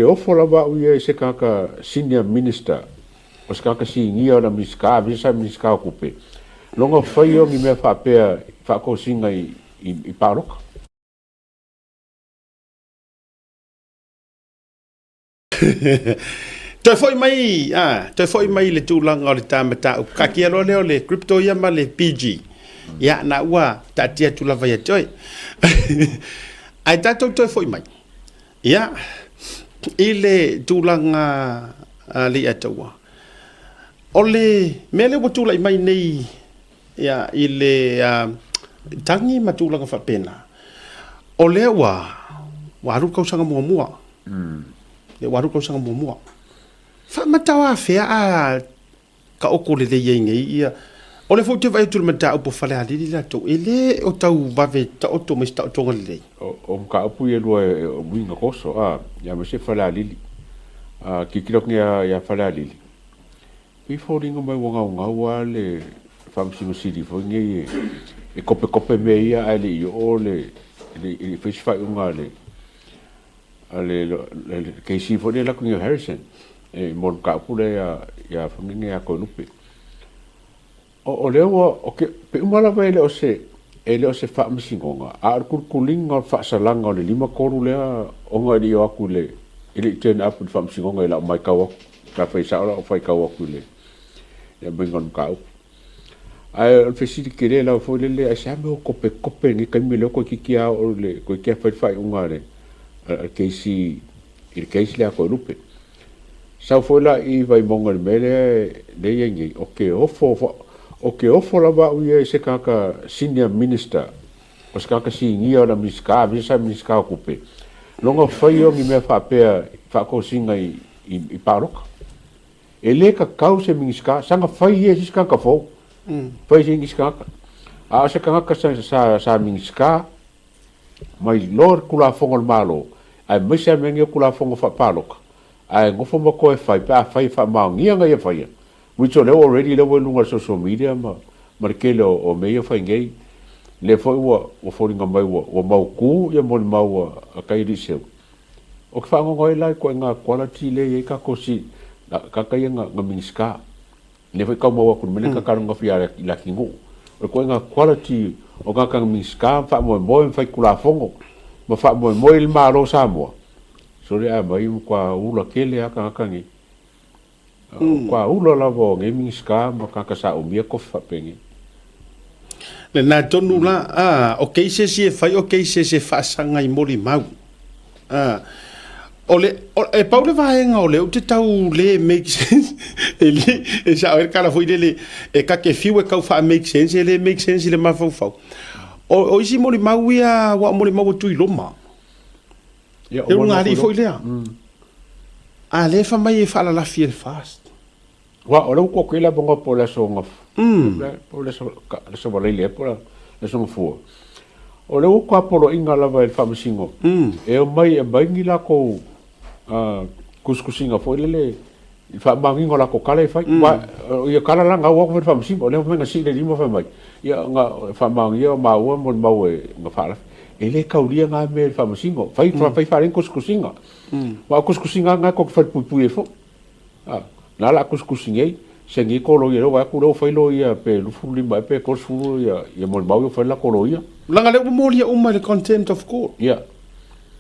ofo lava uia se kaka senior minister o se kaka singia na miska visa miska kupe longa fai o ngi me fa pe fa ko singa i paroka Toi foi mai le tūlanga o le tāmata o kakia lo leo le crypto ia ma le PG. Ia na ua tatia tūlava ia toi. Ai tātou toi foi mai. Ia, i le tūlanga le ataua. O le mele wa tūlai mai nei ia i le tangi ma tūlanga whapena. O le wa aru sanga mua mua. Le waru sanga mua mua. Matawa fea a ka oko le ye ngai ia o le fote vai tu mata o fale ali la to ele o tau vave ta o to mista to ngale o ka apu ye lo winga koso ya me se fale ali ki kirok ya fale ali pi foringo mai wanga wale famsi sidi fo ngai e kope me ia ali o le fish fight ngale ale ke si fo le la ku Harrison e mon ka pule ya famine ya ko lupe o leo o ke pe umala vele o se fa msingonga a kurkulinga fa salanga le lima koru le o ngari o akule ile ten up fa msingonga la mai ka wa ka fa sa o fa ka wa kule ya bengon ka ai o fesi kire la fo le a sa me kope ni ka mi le ko kikia o le ko kia fa ungare ke si il ke si le ko lupe sa fola I vai monga mele le yengi okay ofo lava uia se kaka senior minister o se kaka singia na miska visa miska kupe longa fai o ngi me fa pe fa ko singa I paroka ele ka cause miska sanga fai e siska ka fo fai singi ska a se kaka sa miska mai lor kula fongo malo ai misa mengi kula fongo fa paroka ai ngofo mo ko fai fa maungia nga ia fai which ole already le lunga social media ma markelo o meio fai ngai le foi o foringa mai o mau ku ia mo mau a kai riseu o ka ngo ngoi lai ko nga quality le ka kosi ka kai nga minska le foi ka mo ku mele ka ka nga fia la kingo o ko nga quality o ka minska fa mo fai kula fongo ma fa mo il maro sa mo so le mai kwa ula kele aka kangi kwa ula la vo nge miska ma ka sa o mia ko fa pengi le na tonu la okay se fai okay se fa sanga I mori mau ole e paule vaenga ole o te tau le make sense e sa o kala foi le e ka ke fiwe ka fa make sense le make sense le ma fa o isi mori mau ia wa mori mau tu I loma ya o ngari foi lea a le fa mai fa la fiel fast wa o ko ko la bonga po la songa po la so vale le po la songa fu o le ko apolo inga la va el famsingo e o mai e bangi la ko kuskusinga foi le fa mangi ngola ko kala fa wa ia kala la nga wa ko famsingo le mo nga si le limo fa mai ia nga fa mangi o ma wa mo ma we nga fa ele kauria nga me famsingo fai fa ren kuskusinga wa kuskusinga nga ko fa pupu e fo na la kuskusingei se ngi ko lo yero wa ku lo fai lo ia pe lu fu limba pe ko fu ia mo mau fa la ko lo ia langa le mo lia le contempt of court ia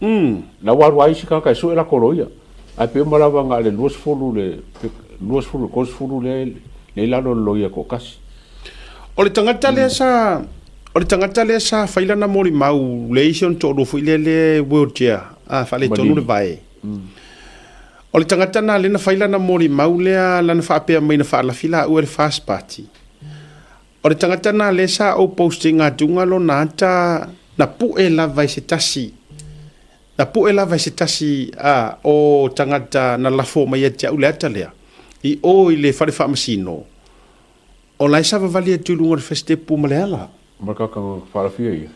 na wa isi ka su la ko lo ia a pe mo la nga le luos fu ko fu le la lo ia ko kasi o le tangata le sa faila na mori mau leison to do fuile wheelchair fa le tonu le vai o le tangata na le na faila na mori mau le la na fa pe mai na fa la fila o le fast party o le tangata na le sa o posting a tunga lo nata na pu e la vai se tasi o tangata na la fo mai tia ule atalea I o I le fa masino o la sa va valia tu lunga feste pu malala maka ka fa fia ia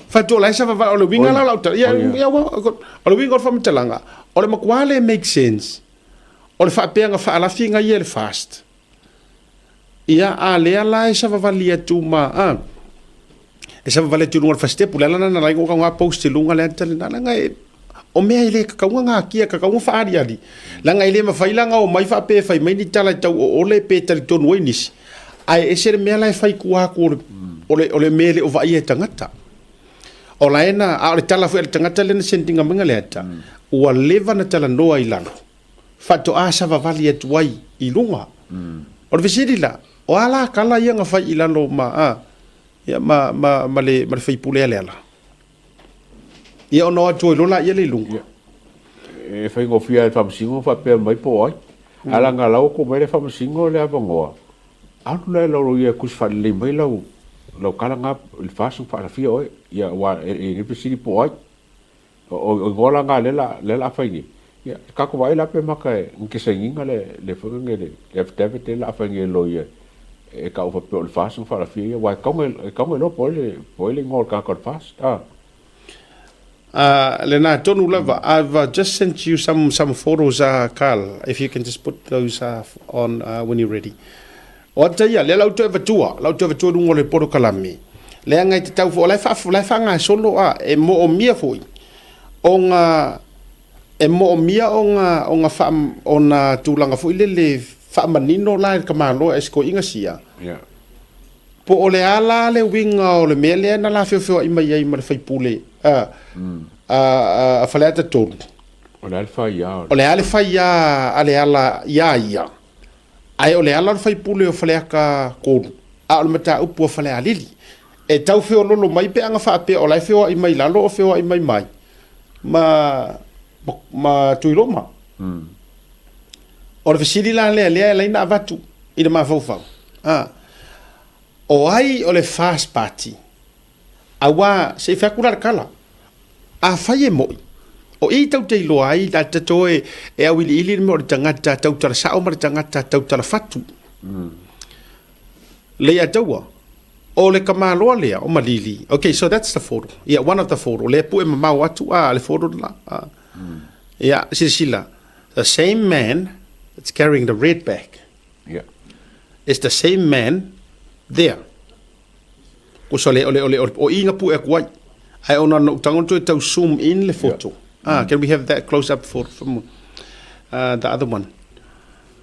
fa to la sa va o le winga la lauta ia o le winga fa mtalanga o le makwale make sense o le fa penga fa la finga ia le fast ia a le ala sa va valia tu ma e sa va valia tu lunga feste pu la na la ngo ka post lunga le tele na nga o mea ile ka nga kia ka nga faari ali la nga ile ma failanga o mai fa pe fai mai ni tala tau o le pe tali tonu inis ai e ser mea lai fai kua ko ole mele o vai e tangata o la ena a le tala fu e tangata le sentinga menga le ata o leva na tala noa ilano fa to asa va vali e tuai i lunga o visiri la o ala kala ia nga fai ilano ma ya ma le fai pule ale ala ia ono atu lola ia le lunga e fai go fia fa singo fa pe mai po ai ala nga lau ko mai fa singo le avangoa atu le lo ia kus fa le mai lau kala nga il fasu fa fia oi ia wa e visiri po ai o gola nga le la fai ni ia ka ko vai la pe maka nke senginga le fungele le ftevete la fai lo ia e ka o fa pe il fasu fa fia wa ka lo po le ngol ka ko fast Lena, tonu lava, I've just sent you some photos, Carl, if you can just put those on when you're ready. O te ia, le lau tu evatua rungo le poro kalami. Le angai te tau fo, lai fa ngā solo e mo o mia foi. O mia o ngā wha, o ngā tūlanga foi le wha manino la ka malo e sko inga sia. Yeah. Po o le ala le winga o le mea le na la feo i mai ai ma le fai pule. A faleata tolu. O le alfa ia. O le ale fai ia, ale ala ia. Ai o le ala le fai pule o faleaka kolu. A o le mata upu o falea lili. E tau feo lolo mai pe anga faa pe o lai feo i mai lalo o feo i mai mai. Ma tuiloma. O le fesiri la lea laina avatu. Ina ma faufau. O ai o le fast party. Awa se fakura kala. A fai e moi. O i tau te iloa ai, la tato e awili ili mo tangata, tau tara sao mara tangata, tau tara fatu. Lea taua. O le kamaloa lea, o malili. Okay, so that's the photo. Yeah, one of the photo. Lea pu e mamau atu, le photo la. Yeah, sila. The same man that's carrying the red bag. Yeah. It's the same man there. Ko so le o inga pu e kuai. Ai ona no tangon to tau zoom in le photo. Can we have that close up photo from the other one?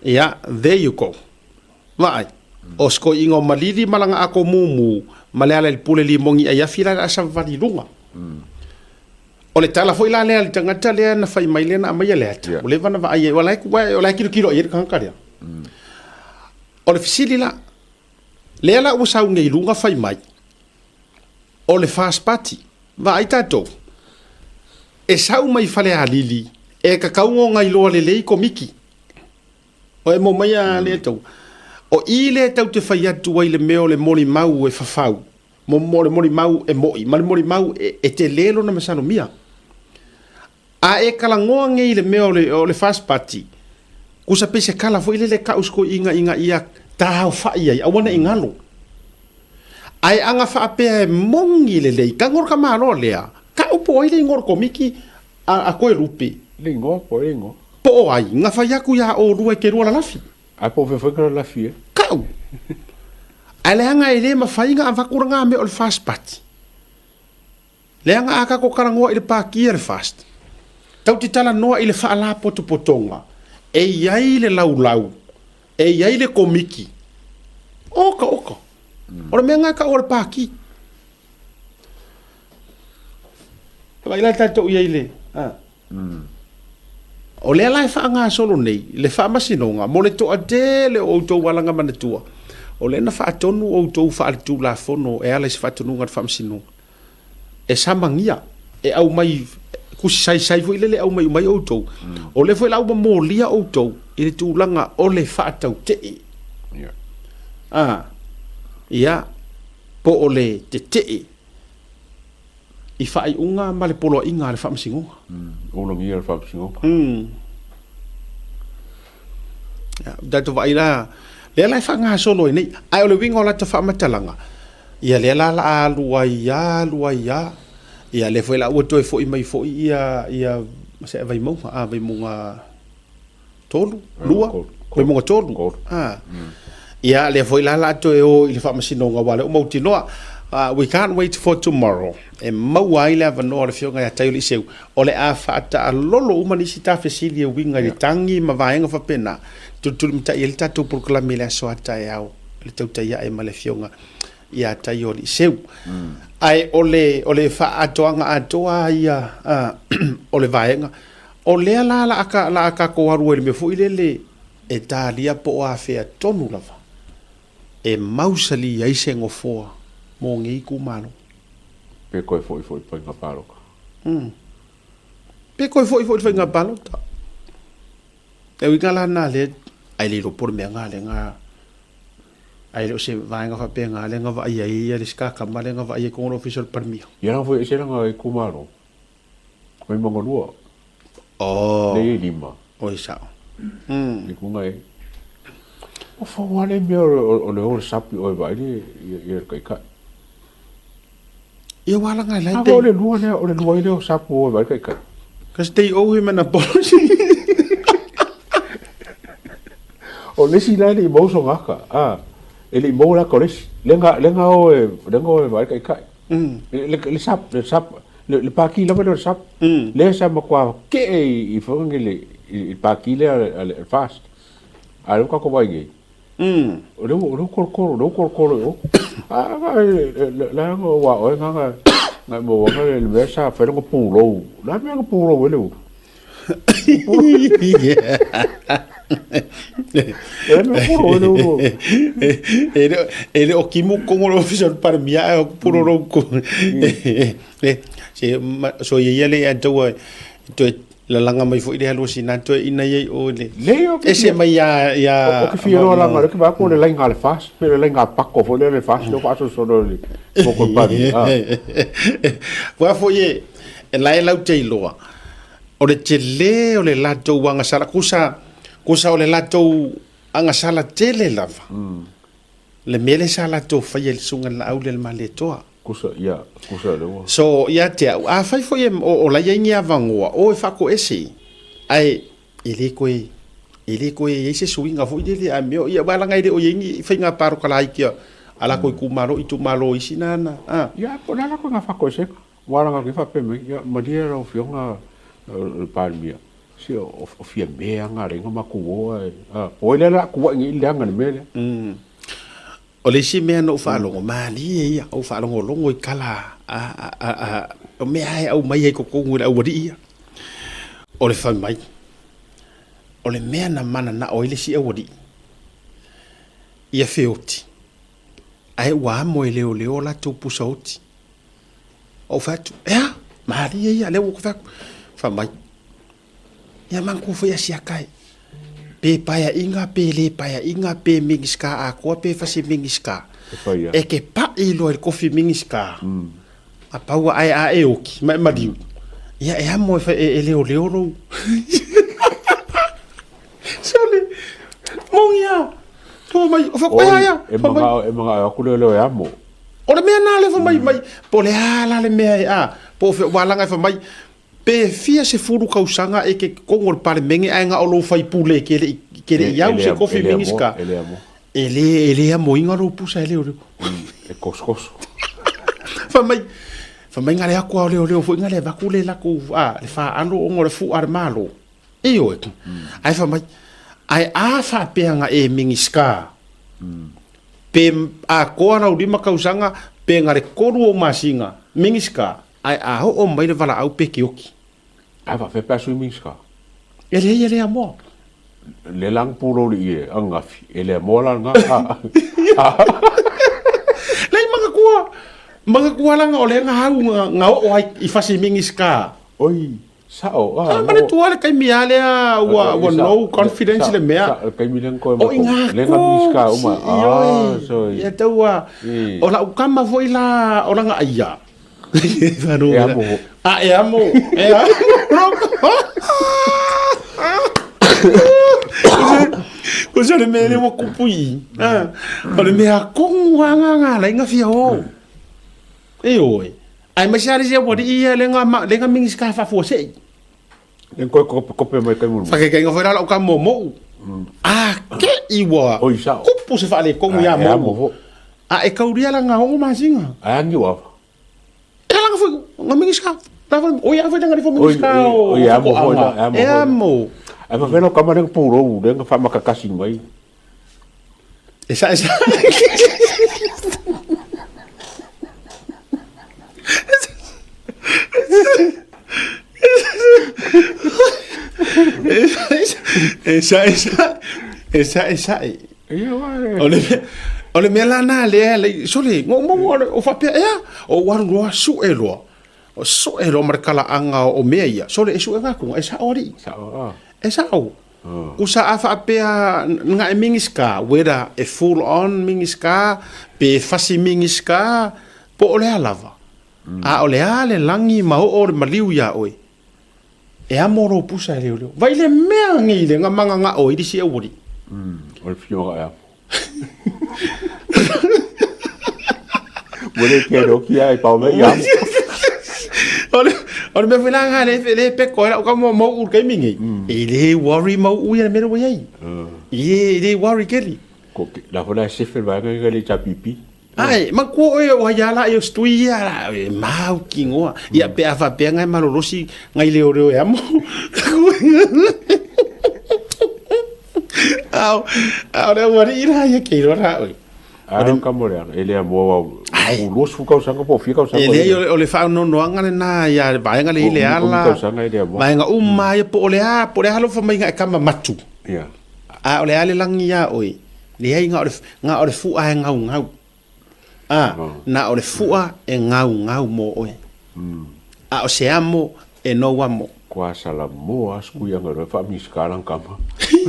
Yeah, there you go. Vai. O sko ingo malili malanga ako mumu, maleala le pule li mongi ai afira asa vali lunga. O le tala foi la le tangata le na fai mai le na mai le ata. O le vana va ai o la kilo i kan karia. O le fisili la. Le ala o sa ngai lunga fai mai. O le fast party. Va ai tato. E sau mai fale a lili. E kakaungo ngai loa le lei komiki. O e mo mai a le tau. O i le tau te fai atu ai le meo le mori mau e fafau. Mo le mori mau e moi. Ma le mori mau e te lelo na masano mia. A e kalangoa ngai le meo o le fast party. Kusa pese kala fo ile le kausko inga ia tahau fai ai. Awana ingalo. Ai anga fa pe mongi le lei ka ngor ka malo lea ka upo ile ngor komiki a koe rupi Lingo, po ai nga fa yaku ya o rua ke rua la lafi a po fe ka la fie. ka ale anga ile ma fa inga va kuranga me ol fast party le anga aka ko karango ile pa kier fast tau ti tala no ile fa la potonga e yai le lau e yai le komiki oka ora menga ka ora paki vai la tato ile o le la fa nga solo nei le fa masinonga mo le to adele o to walanga manatua o le na fa tonu o to fa tu la fono e ala se fa tonu nga fa masino e samangia e au mai ku sai fo ile le au mai o to o le fo la u mo lia o to ile tu langa o le fa tau te ia po ole te i fai unga ma le polo inga le famsingo O lo ngia le famsingo ya dato vai la le la fa nga solo nei ai ole wingo la te fa matalanga ia le la luaia ia le foi la o to foi mai foi ia se vai mo vai mo tolu lua vai mo tolu ia le foi la to e o ile fa masino nga wale o mauti noa we can't wait for tomorrow. E mau ai le avanoa le fionga ia tai o le seu. O le a whaata a lolo umanisi ta fesili e winga le tangi ma vaenga whapena. Tutulu mta i le tatou proklame le aso ata e au. Le tauta ia e ma le fionga ia tai o le seu. Ai o le whaatoanga atoa ia o le vaenga. O lea la aka ko aru e me fu ile e talia po a fea tonu lava. E mausali ai se ngofoa mo ngi ku malo. Pe koe foi pa nga paroka. Pe koe foi nga palo ta. E winga la na le ai le por me nga le nga ai lo se vai nga fa pe nga le nga va ai le ska ka male nga va ai ko official permio. Ya na foi se nga ku malo. Ko mo ngolua. Oh. Le lima. Oi sa. Ni ku ngai. O fa wale me o le o sapi o vai ni kai ka. Ia wala ngai lai te. O le lua ile o sapi o vai kai ka. Cause they owe him an apology. O lesi lai ni mo so ngaka. Ele mo la koles. Lenga o vai kai ka. Le sap le paki la le sap. Le sa ma kwa ke I fongele I paki le fast. Alo ka ko vai ngi. O kor. La ngo wa o nga ngai mo nga le mesa fa ngo pulo. La me ngo pulo wele. Ele o kimu kongo lo official para mia o puro ro ko. Se so ye le ado to la langa mai fo ide halo sina to ina ye o le. Ese mai ya o ke fiero la ngare ke ba ko le lenga le fast, pero le lenga pako fo le fast no paso solo le. Poko pa. Wa fo ye e lai lau te loa. O le tele o le lato wanga sala kusa o le lato anga sala tele lava. Le mele sala to fa ye sunga la au le male toa. Kusa le wa. So ia te a fai fo ye o la ye ngia vangoa o e fa ko ese. Ai ele koe ye se swinga fo ile a me ia bala ngai de o ye ngi fa nga paro kala ikia ala ko ku maro itu malo isinana. Ya ko la ko nga fa ko ese. Wala nga ki fa pe me ya madia ro fionga palmia si o fia mea nga renga makuo o ile la ku ngi le nga mele o le si mea no fa longo mali ia o fa longo longo I kala o mea au mai ko ko ngi au ri ia o le fa mai o le mea na mana na o ile si au ri ia feoti ai wa mo ile o le ola tu pusauti o fa tu ya mali ia le ko fa mai ya man ko foi asia kai pe paya inga pe mingiska a ko pe fa se mingiska e ke pa I lo el kofi mingiska a paua ai a e oki ma diu ya e amo e leo ro sole mongia to mai fa ko ya e manga ku le e amo o le me na le fa mai po le ala le me po fe wala nga fa mai pe fia se furu kausanga e ke kongol pale menge ainga o lo fai pule ke le iau se kofi mingiska ele amo inga ro pusa ele o e koskos fa mai ngale akua o fo ngale vakule la ku le fa alo o ngore fu ar malo e o ai fa mai ai a fa peanga e mingiska pe a ko na uri makausanga pe ngare koru o masinga mingiska ai a o mai le vala au pe kioki ai va fe pasu mingiska ele amo le lang puro li angafi ele mo la nga lai mga kuwa lang o le nga hau nga o ai I fasi mingiska oi sao mana tua le kai miale wa no confidence le mea kai milen ko o inga le nga mingiska uma so ya taua o la ukama foi la o la nga ia e amo e amo ko se le mele mo kupui o le mea konga nga la inga fia o e oi ai ma sari se wori ia le nga mingiska fa fo se en ko pe mai kai mo fa ke nga foi la o ka momo ke iwa oi sao kupu se fa le konga ya mo A e kauria la nga o masinga. Angi wa. E la nga nga mingiska. O ia foi nga fo mingiska o ia mo foi la. E amo. E fa velo kamare puro de nga fa makakasi mai. Esa. Esa. Ole me lana le sole ngo o fa pe o war lo su elo o so elo markala anga o meia sole su nga ku esa ori esa o usa afa pe nga mingiska weda e full on mingiska pe fasi mingiska po ole lava a ole ale langi ma o maliu ya oi e amoro pusa le vai le mea ngi le nga manga nga o i si e ori o fio ya Boleh kira kia pau me ya. Ole me fila nga le pe ko la ka mo ur kai mingi. Ele worry mo u ya me ro yai. Ele worry keli. Ko la fola se fe ba nga le chapipi. Ai, ma ko o ya la yo stui ya mau kingo. Ya pe afa pe nga malorosi ngai le ore ya mo. Ahora morirá ya que irá hoy. Ahora cambiar, ele é boa. O luxo ficou sanga po, ficou sanga. Ele ole fa no anga na ya ba nga le ile ala. Ba nga ya po ole por halo fa mai nga kama matu. Ya. Ole ale lang ya oi. Le ai nga ole fu a ngau. Na ole fu a ngau mo oi. O se amo e no amo. Kwa sala mo asku yang ro fa mi skala kama.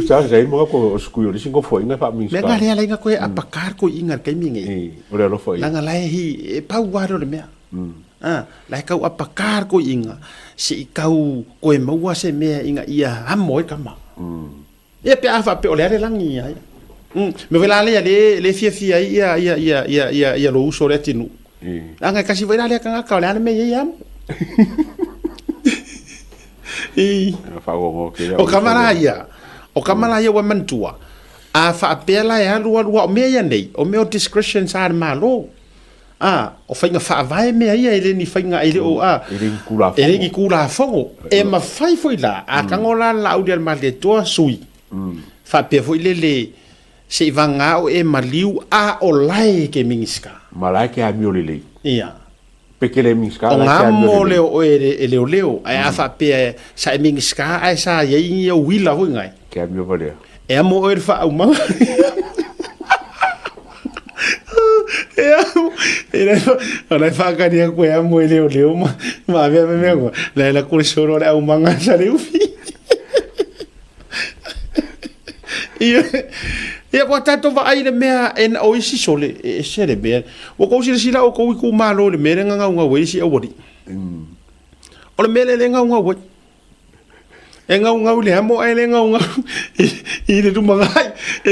Sa sai mo ko asku yo singo foi nga fa mi skala. Menga le nga ko apakar ko ingar kai mingi. Ora lo foi. Nga lai hi e pau waro le mea. Lai kau apakar ko inga. Si kau ko e maua se mea inga ia amo e kama. Ia pe afa pe ole langi ia. Me vela le fia ia lo uso le tinu. Anga kasi vela le kanga ka le me ia. O kamara ia wa mantua a fa pela ya lua o me ia nei o meu discretion sa malo o fainga fa vai me ia ele ni fainga ele o ele ki kula fongo e ma fai foi la a kangola la udia mal de to sui fa pe foi le se vanga o e maliu a o lai ke mingiska malai ke a miolele ia pekele mingiska o ngamo leo o leo ai afa pe sa mingiska ai sa ye o wila ho ngai ke a mio vale e mo o fa o ma Ora fa ka dia ko e mo leo ma me ko la ko soro o manga sa le ufi Ia ko tato va ai le mea en o isi sole e se le mea. O ko sila o ko ku malo le mea nga nga we si o wori. O le mea le nga we. E nga le amo ai le nga i le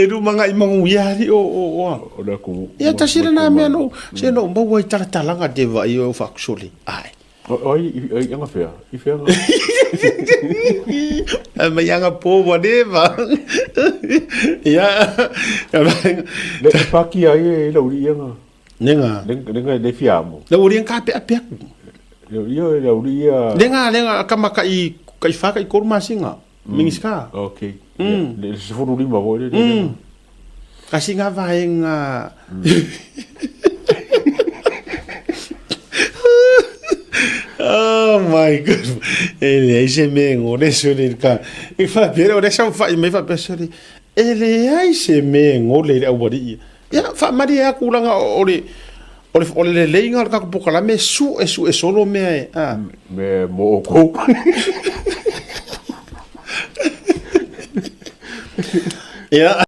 dumanga i mangu yari o la ku. Ia ta sila na mea no se no mo we talanga de va i o fa sole. Ai. Oi nga fea. I fea. Ma yanga povo deva. Ya. Le paki ai le uri nga. Nenga le fiamo. Le uri ka pe pe. Le uri Lenga kama kai fa kai korma singa. Mingiska. Okay. Le se furu lima vo le. Kasi nga vaenga. Oh my god. Ele se me ngore sole ka. I fa pero ore sa fa me fa pesori. Ele ai se me ngole le awori. Ya fa maria kulanga ore le leinga ka ko kala me su e solo me me mo ko. Ya